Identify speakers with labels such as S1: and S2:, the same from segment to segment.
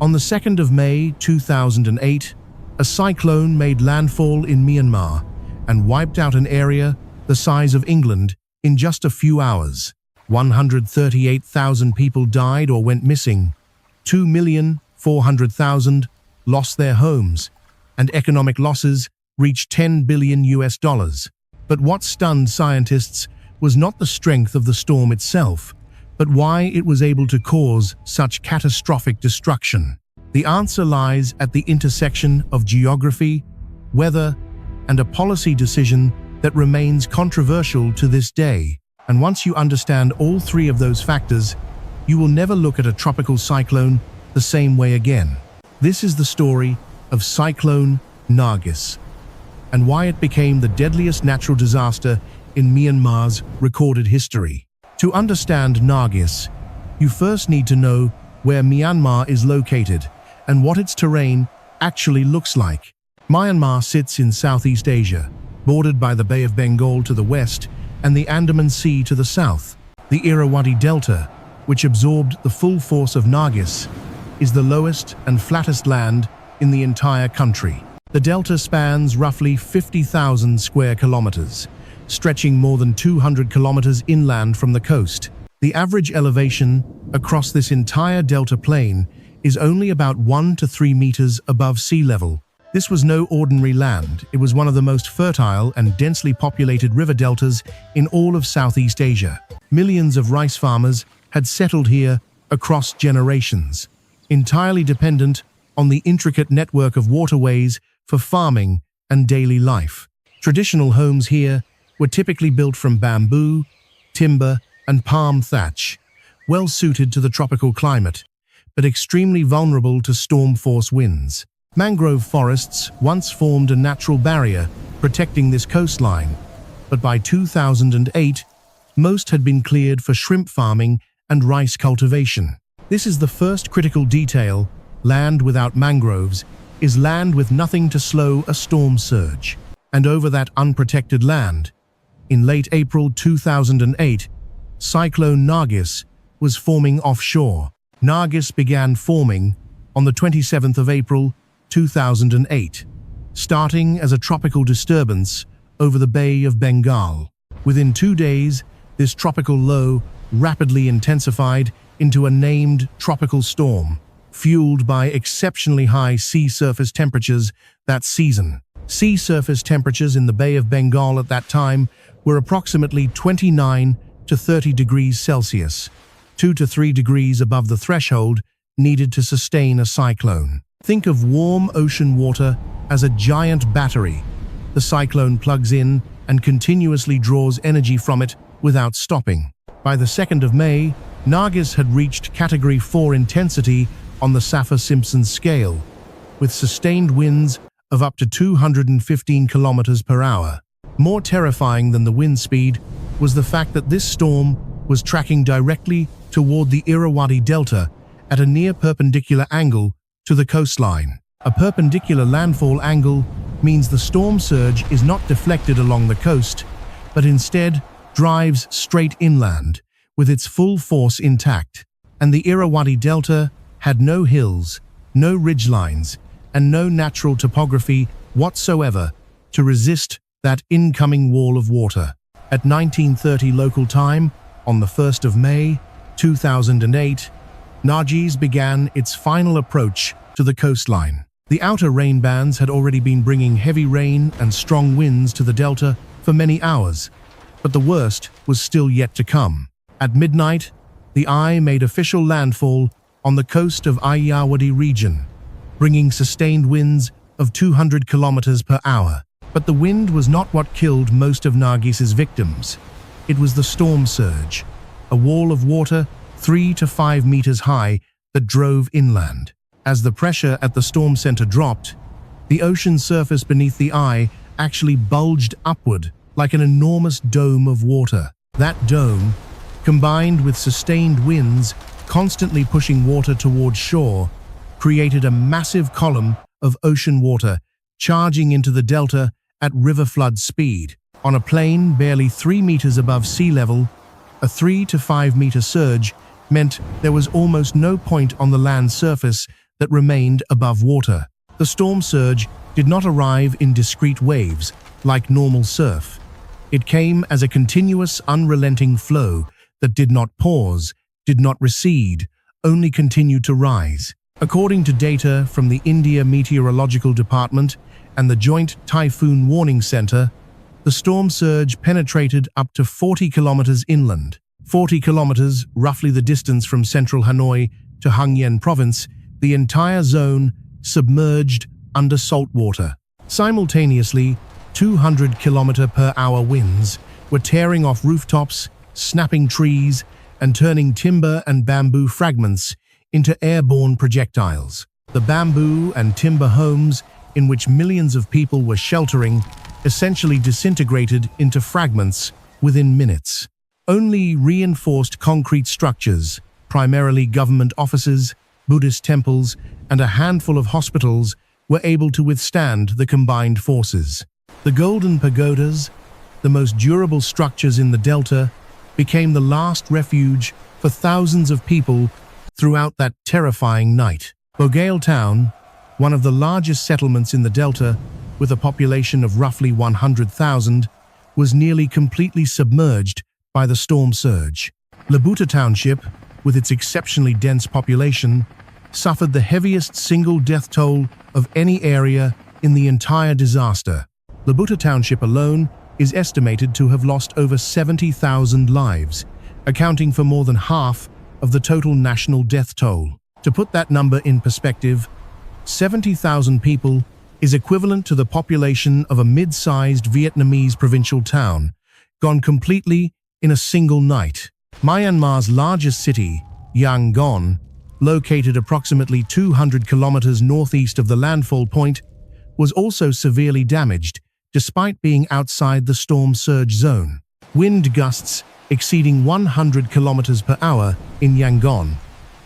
S1: On the 2nd of May 2008, a cyclone made landfall in Myanmar and wiped out an area the size of England in just a few hours. 138,000 people died or went missing. 2,400,000 lost their homes, and economic losses reached $10 billion. But what stunned scientists was not the strength of the storm itself, but why it was able to cause such catastrophic destruction. The answer lies at the intersection of geography, weather, and a policy decision that remains controversial to this day. And once you understand all three of those factors, you will never look at a tropical cyclone the same way again. This is the story of Cyclone Nargis, and why it became the deadliest natural disaster in Myanmar's recorded history. To understand Nargis, you first need to know where Myanmar is located and what its terrain actually looks like. Myanmar sits in Southeast Asia, bordered by the Bay of Bengal to the west and the Andaman Sea to the south. The Irrawaddy Delta, which absorbed the full force of Nargis, is the lowest and flattest land in the entire country. The delta spans roughly 50,000 square kilometers, stretching more than 200 kilometers inland from the coast. The average elevation across this entire delta plain is only about 1 to 3 meters above sea level. This was no ordinary land. It was one of the most fertile and densely populated river deltas in all of Southeast Asia. Millions of rice farmers had settled here across generations, entirely dependent on the intricate network of waterways for farming and daily life. Traditional homes here were typically built from bamboo, timber, and palm thatch, well suited to the tropical climate, but extremely vulnerable to storm-force winds. Mangrove forests once formed a natural barrier protecting this coastline, but by 2008, most had been cleared for shrimp farming and rice cultivation. This is the first critical detail. Land without mangroves is land with nothing to slow a storm surge. And over that unprotected land, in late April 2008, Cyclone Nargis was forming offshore. Nargis began forming on the 27th of April 2008, starting as a tropical disturbance over the Bay of Bengal. Within 2 days, this tropical low rapidly intensified into a named tropical storm, fueled by exceptionally high sea surface temperatures that season. Sea surface temperatures in the Bay of Bengal at that time were approximately 29 to 30 degrees Celsius, 2 to 3 degrees above the threshold needed to sustain a cyclone. Think of warm ocean water as a giant battery. The cyclone plugs in and continuously draws energy from it without stopping. By the 2nd of May, Nargis had reached Category 4 intensity on the Saffir-Simpson scale, with sustained winds of up to 215 kilometers per hour. More terrifying than the wind speed was the fact that this storm was tracking directly toward the Irrawaddy Delta at a near perpendicular angle to the coastline. A perpendicular landfall angle means the storm surge is not deflected along the coast, but instead drives straight inland, with its full force intact. And the Irrawaddy Delta had no hills, no ridgelines, and no natural topography whatsoever to resist that incoming wall of water. At 1930 local time, on the 1st of May 2008, Nargis began its final approach to the coastline. The outer rain bands had already been bringing heavy rain and strong winds to the delta for many hours, but the worst was still yet to come. At midnight, the eye made official landfall on the coast of Irrawaddy region, bringing sustained winds of 200 kilometers per hour. But the wind was not what killed most of Nargis's victims. It was the storm surge, a wall of water 3 to 5 meters high that drove inland. As the pressure at the storm center dropped, the ocean surface beneath the eye actually bulged upward like an enormous dome of water. That dome, combined with sustained winds constantly pushing water toward shore, created a massive column of ocean water charging into the delta at river flood speed. On a plain barely 3 meters above sea level, a 3 to 5 meter surge meant there was almost no point on the land surface that remained above water. The storm surge did not arrive in discrete waves like normal surf. It came as a continuous, unrelenting flow that did not pause, did not recede, only continued to rise. According to data from the India Meteorological Department and the Joint Typhoon Warning Center, the storm surge penetrated up to 40 kilometers inland. 40 kilometers, roughly the distance from central Hanoi to Hung Yen province, the entire zone submerged under salt water. Simultaneously, 200-kilometer-per-hour winds were tearing off rooftops, snapping trees, and turning timber and bamboo fragments into airborne projectiles. The bamboo and timber homes in which millions of people were sheltering essentially disintegrated into fragments within minutes. Only reinforced concrete structures, primarily government offices, Buddhist temples, and a handful of hospitals were able to withstand the combined forces. The golden pagodas, the most durable structures in the delta, became the last refuge for thousands of people throughout that terrifying night. Volcano town, one of the largest settlements in the delta, with a population of roughly 100,000, was nearly completely submerged by the storm surge. Labuta Township, with its exceptionally dense population, suffered the heaviest single death toll of any area in the entire disaster. Labuta Township alone is estimated to have lost over 70,000 lives, accounting for more than half of the total national death toll. To put that number in perspective, 70,000 people is equivalent to the population of a mid-sized Vietnamese provincial town, gone completely in a single night. Myanmar's largest city, Yangon, located approximately 200 kilometers northeast of the landfall point, was also severely damaged, despite being outside the storm surge zone. Wind gusts exceeding 100 kilometers per hour in Yangon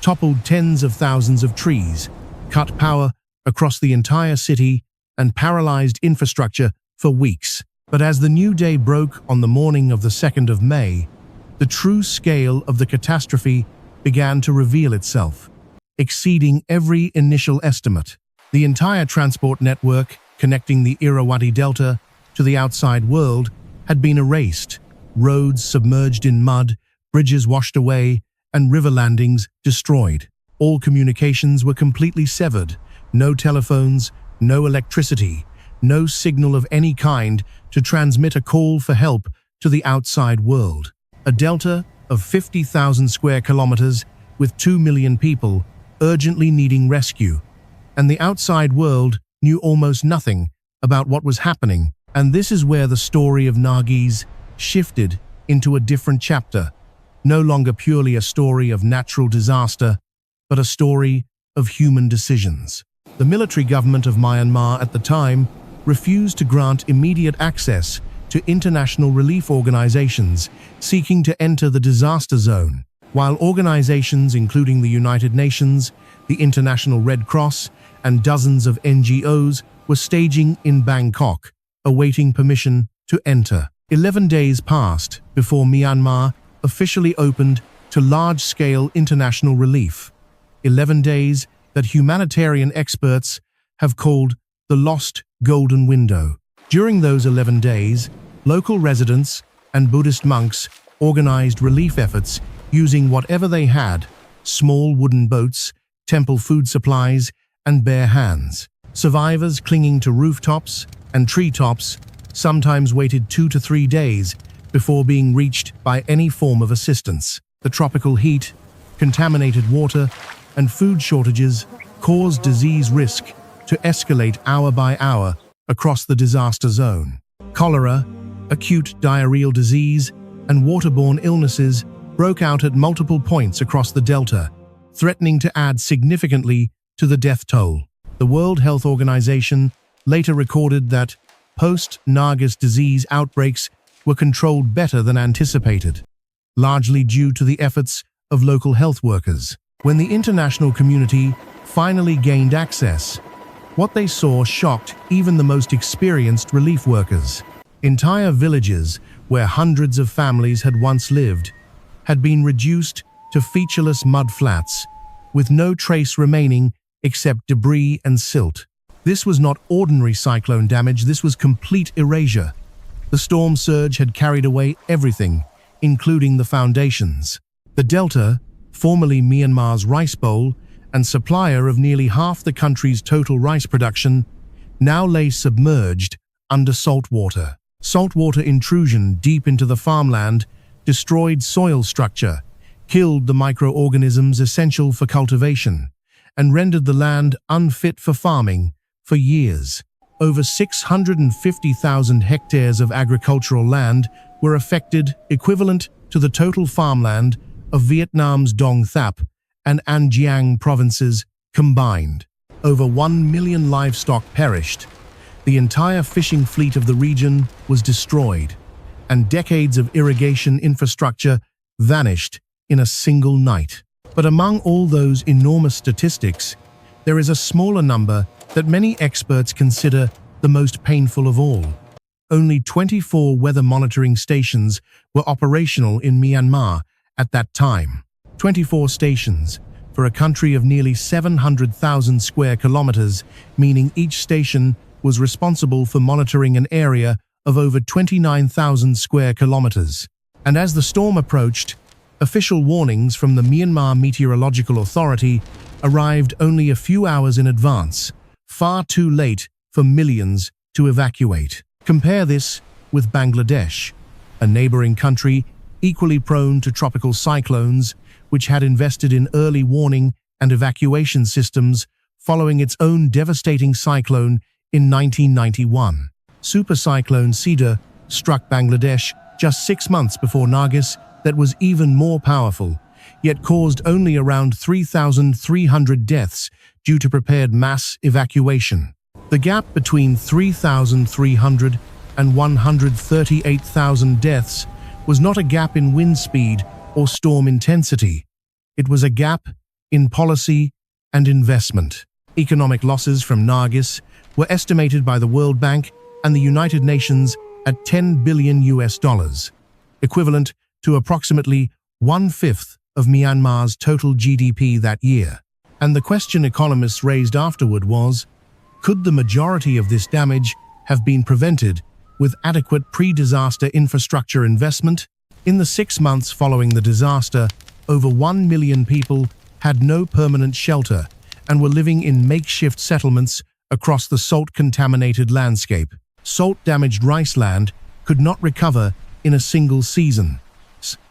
S1: toppled tens of thousands of trees, cut power across the entire city, and paralyzed infrastructure for weeks. But as the new day broke on the morning of the 2nd of May, the true scale of the catastrophe began to reveal itself, exceeding every initial estimate. The entire transport network connecting the Irrawaddy Delta to the outside world had been erased, roads submerged in mud, bridges washed away, and river landings destroyed. All communications were completely severed. No telephones, no electricity, no signal of any kind to transmit a call for help to the outside world. A delta of 50,000 square kilometers with 2 million people urgently needing rescue. And the outside world knew almost nothing about what was happening. And this is where the story of Nargis shifted into a different chapter. No longer purely a story of natural disaster, but a story of human decisions. The military government of Myanmar at the time refused to grant immediate access to international relief organizations seeking to enter the disaster zone, while organizations including the United Nations, the International Red Cross, and dozens of NGOs were staging in Bangkok, awaiting permission to enter. 11 days passed before Myanmar officially opened to large-scale international relief. 11 days that humanitarian experts have called the lost golden window. During those 11 days, local residents and Buddhist monks organized relief efforts using whatever they had: small wooden boats, temple food supplies, and bare hands. Survivors clinging to rooftops and treetops sometimes waited 2 to 3 days before being reached by any form of assistance. The tropical heat, contaminated water, and food shortages caused disease risk to escalate hour by hour across the disaster zone. Cholera, acute diarrheal disease, and waterborne illnesses broke out at multiple points across the delta, threatening to add significantly to the death toll. The World Health Organization later recorded that post-Nargis disease outbreaks were controlled better than anticipated, largely due to the efforts of local health workers. When the international community finally gained access, what they saw shocked even the most experienced relief workers. Entire villages where hundreds of families had once lived had been reduced to featureless mud flats, with no trace remaining except debris and silt. This was not ordinary cyclone damage, this was complete erasure. The storm surge had carried away everything, including the foundations. The delta, formerly Myanmar's rice bowl and supplier of nearly half the country's total rice production, now lay submerged under salt water. Saltwater intrusion deep into the farmland destroyed soil structure, killed the microorganisms essential for cultivation, and rendered the land unfit for farming for years. Over 650,000 hectares of agricultural land were affected, equivalent to the total farmland of Vietnam's Dong Thap and An Giang provinces combined. Over 1 million livestock perished. The entire fishing fleet of the region was destroyed, and decades of irrigation infrastructure vanished in a single night. But among all those enormous statistics, there is a smaller number that many experts consider the most painful of all. Only 24 weather monitoring stations were operational in Myanmar at that time. 24 stations for a country of nearly 700,000 square kilometers, meaning each station was responsible for monitoring an area of over 29,000 square kilometers. And as the storm approached, official warnings from the Myanmar Meteorological Authority arrived only a few hours in advance, far too late for millions to evacuate. Compare this with Bangladesh, a neighboring country equally prone to tropical cyclones, which had invested in early warning and evacuation systems following its own devastating cyclone in 1991. Super Cyclone Cedar struck Bangladesh just 6 months before Nargis that was even more powerful, yet caused only around 3,300 deaths due to prepared mass evacuation. The gap between 3,300 and 138,000 deaths was not a gap in wind speed or storm intensity. It was a gap in policy and investment. Economic losses from Nargis were estimated by the World Bank and the United Nations at $10 billion, equivalent to approximately 1/5 of Myanmar's total GDP that year. And the question economists raised afterward was, could the majority of this damage have been prevented with adequate pre-disaster infrastructure investment? In the 6 months following the disaster, over 1 million people had no permanent shelter and were living in makeshift settlements across the salt-contaminated landscape. Salt-damaged rice land could not recover in a single season.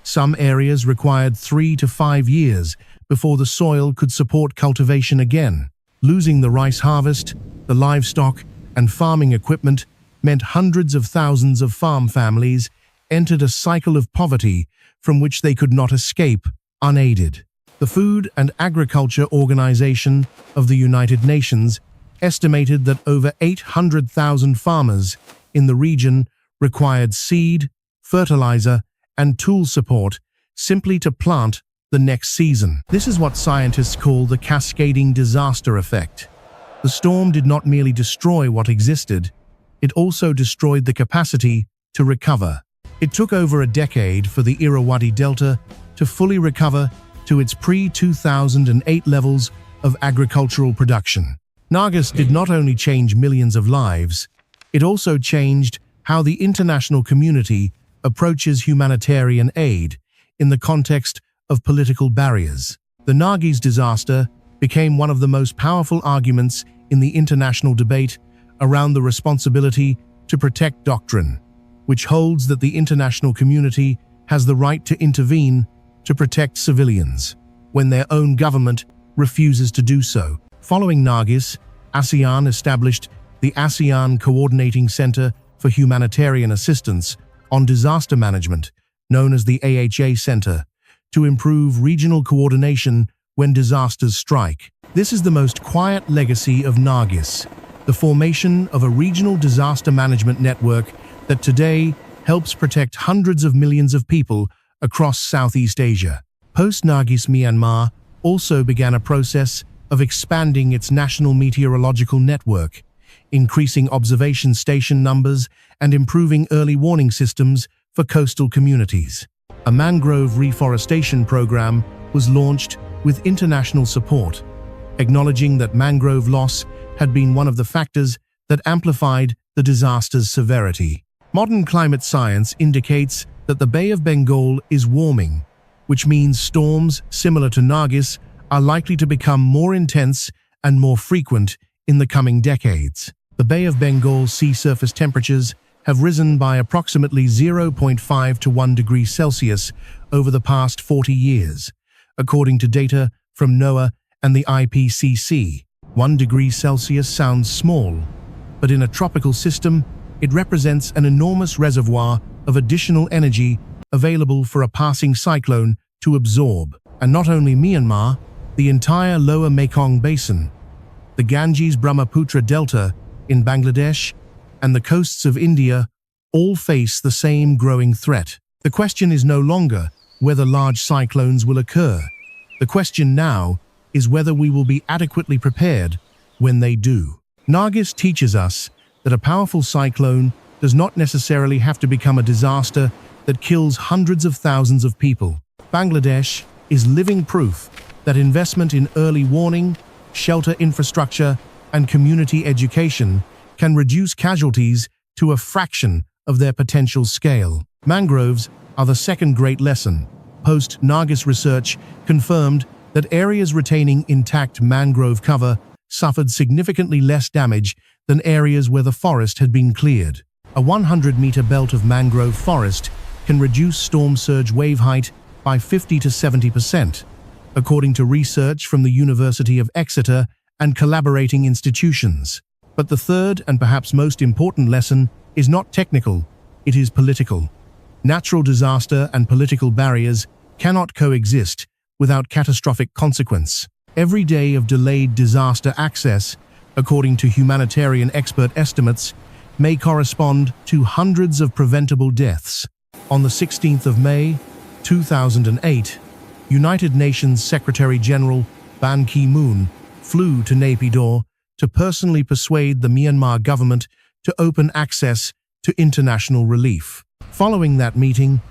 S1: Some areas required 3 to 5 years before the soil could support cultivation again. Losing the rice harvest, the livestock, and farming equipment meant hundreds of thousands of farm families entered a cycle of poverty from which they could not escape unaided. The Food and Agriculture Organization of the United Nations estimated that over 800,000 farmers in the region required seed, fertilizer, and tool support simply to plant the next season. This is what scientists call the cascading disaster effect. The storm did not merely destroy what existed, it also destroyed the capacity to recover. It took over a decade for the Irrawaddy Delta to fully recover to its pre-2008 levels of agricultural production. Nargis did not only change millions of lives, it also changed how the international community approaches humanitarian aid in the context of political barriers. The Nargis disaster became one of the most powerful arguments in the international debate around the responsibility to protect doctrine, which holds that the international community has the right to intervene to protect civilians when their own government refuses to do so. Following Nargis, ASEAN established the ASEAN Coordinating Center for Humanitarian Assistance on Disaster Management, known as the AHA Center, to improve regional coordination when disasters strike. This is the most quiet legacy of Nargis, the formation of a regional disaster management network that today helps protect hundreds of millions of people across Southeast Asia. Post-Nargis, Myanmar also began a process of expanding its national meteorological network, increasing observation station numbers and improving early warning systems for coastal communities. A mangrove reforestation program was launched with international support, acknowledging that mangrove loss had been one of the factors that amplified the disaster's severity. Modern climate science indicates that the Bay of Bengal is warming, which means storms similar to Nargis are likely to become more intense and more frequent in the coming decades. The Bay of Bengal sea surface temperatures have risen by approximately 0.5 to 1 degree Celsius over the past 40 years, according to data from NOAA and the IPCC. 1 degree Celsius sounds small, but in a tropical system, it represents an enormous reservoir of additional energy available for a passing cyclone to absorb. And not only Myanmar, the entire lower Mekong basin, the Ganges-Brahmaputra Delta in Bangladesh, and the coasts of India all face the same growing threat. The question is no longer whether large cyclones will occur. The question now is whether we will be adequately prepared when they do. Nargis teaches us that a powerful cyclone does not necessarily have to become a disaster that kills hundreds of thousands of people. Bangladesh is living proof that investment in early warning, shelter infrastructure, and community education can reduce casualties to a fraction of their potential scale. Mangroves are the second great lesson. Post-Nargis research confirmed that areas retaining intact mangrove cover suffered significantly less damage than areas where the forest had been cleared. A 100-meter belt of mangrove forest can reduce storm surge wave height by 50 to 70%, according to research from the University of Exeter and collaborating institutions. But the third and perhaps most important lesson is not technical, it is political. Natural disaster and political barriers cannot coexist without catastrophic consequence. Every day of delayed disaster access, according to humanitarian expert estimates, may correspond to hundreds of preventable deaths. On the 16th of May, 2008, United Nations Secretary-General Ban Ki-moon flew to Naypyidaw to personally persuade the Myanmar government to open access to international relief. Following that meeting,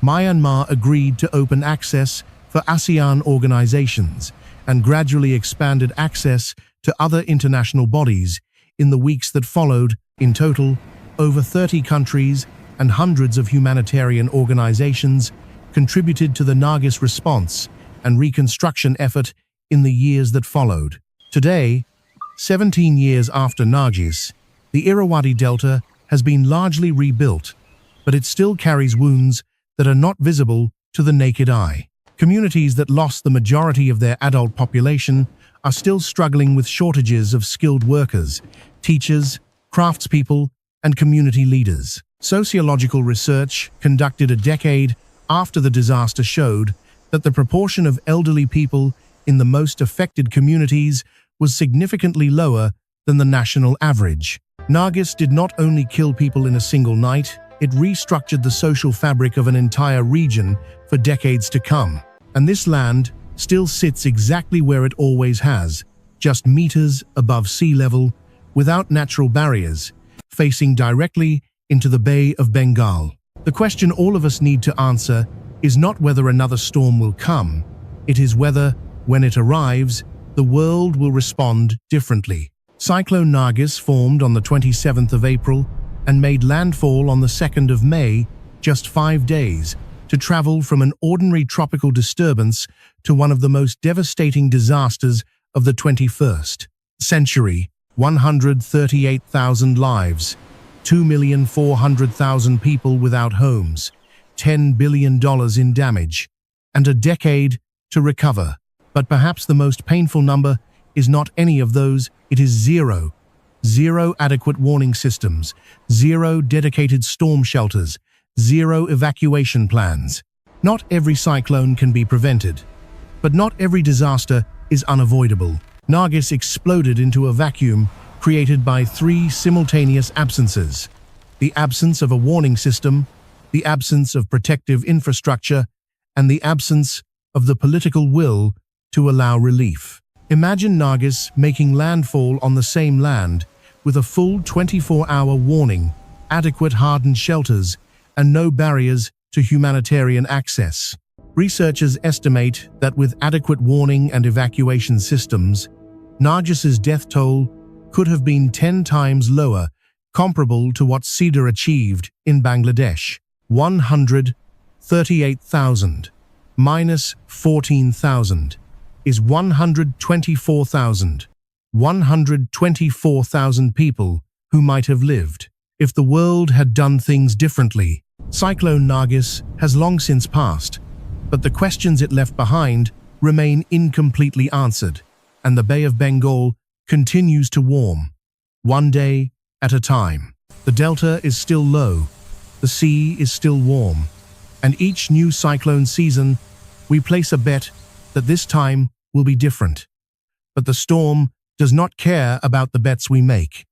S1: Myanmar agreed to open access for ASEAN organizations and gradually expanded access to other international bodies in the weeks that followed. In total, over 30 countries and hundreds of humanitarian organizations contributed to the Nargis response and reconstruction effort in the years that followed. Today, 17 years after Nargis, the Irrawaddy Delta has been largely rebuilt, but it still carries wounds that are not visible to the naked eye. Communities that lost the majority of their adult population are still struggling with shortages of skilled workers, teachers, craftspeople, and community leaders. Sociological research conducted a decade after the disaster showed that the proportion of elderly people in the most affected communities was significantly lower than the national average. Nargis did not only kill people in a single night, it restructured the social fabric of an entire region for decades to come. And this land still sits exactly where it always has, just meters above sea level, without natural barriers, facing directly into the Bay of Bengal. The question all of us need to answer is not whether another storm will come, it is whether, when it arrives, the world will respond differently. Cyclone Nargis formed on the 27th of April and made landfall on the 2nd of May, just 5 days, to travel from an ordinary tropical disturbance to one of the most devastating disasters of the 21st century. 138,000 lives, 2,400,000 people without homes, $10 billion in damage, and a decade to recover. But perhaps the most painful number is not any of those, it is zero. Zero adequate warning systems, zero dedicated storm shelters, zero evacuation plans. Not every cyclone can be prevented, but not every disaster is unavoidable. Nargis exploded into a vacuum created by 3 simultaneous absences: the absence of a warning system, the absence of protective infrastructure, and the absence of the political will to allow relief. Imagine Nargis making landfall on the same land with a full 24-hour warning, adequate hardened shelters, and no barriers to humanitarian access. Researchers estimate that with adequate warning and evacuation systems, Nargis's death toll could have been 10 times lower, comparable to what Cedar achieved in Bangladesh. 138,000 minus 14,000 is 124,000. 124,000 people who might have lived if the world had done things differently. Cyclone Nargis has long since passed, but the questions it left behind remain incompletely answered, and the Bay of Bengal continues to warm, one day at a time. The delta is still low, the sea is still warm, and each new cyclone season, we place a bet that this time will be different. But the storm does not care about the bets we make.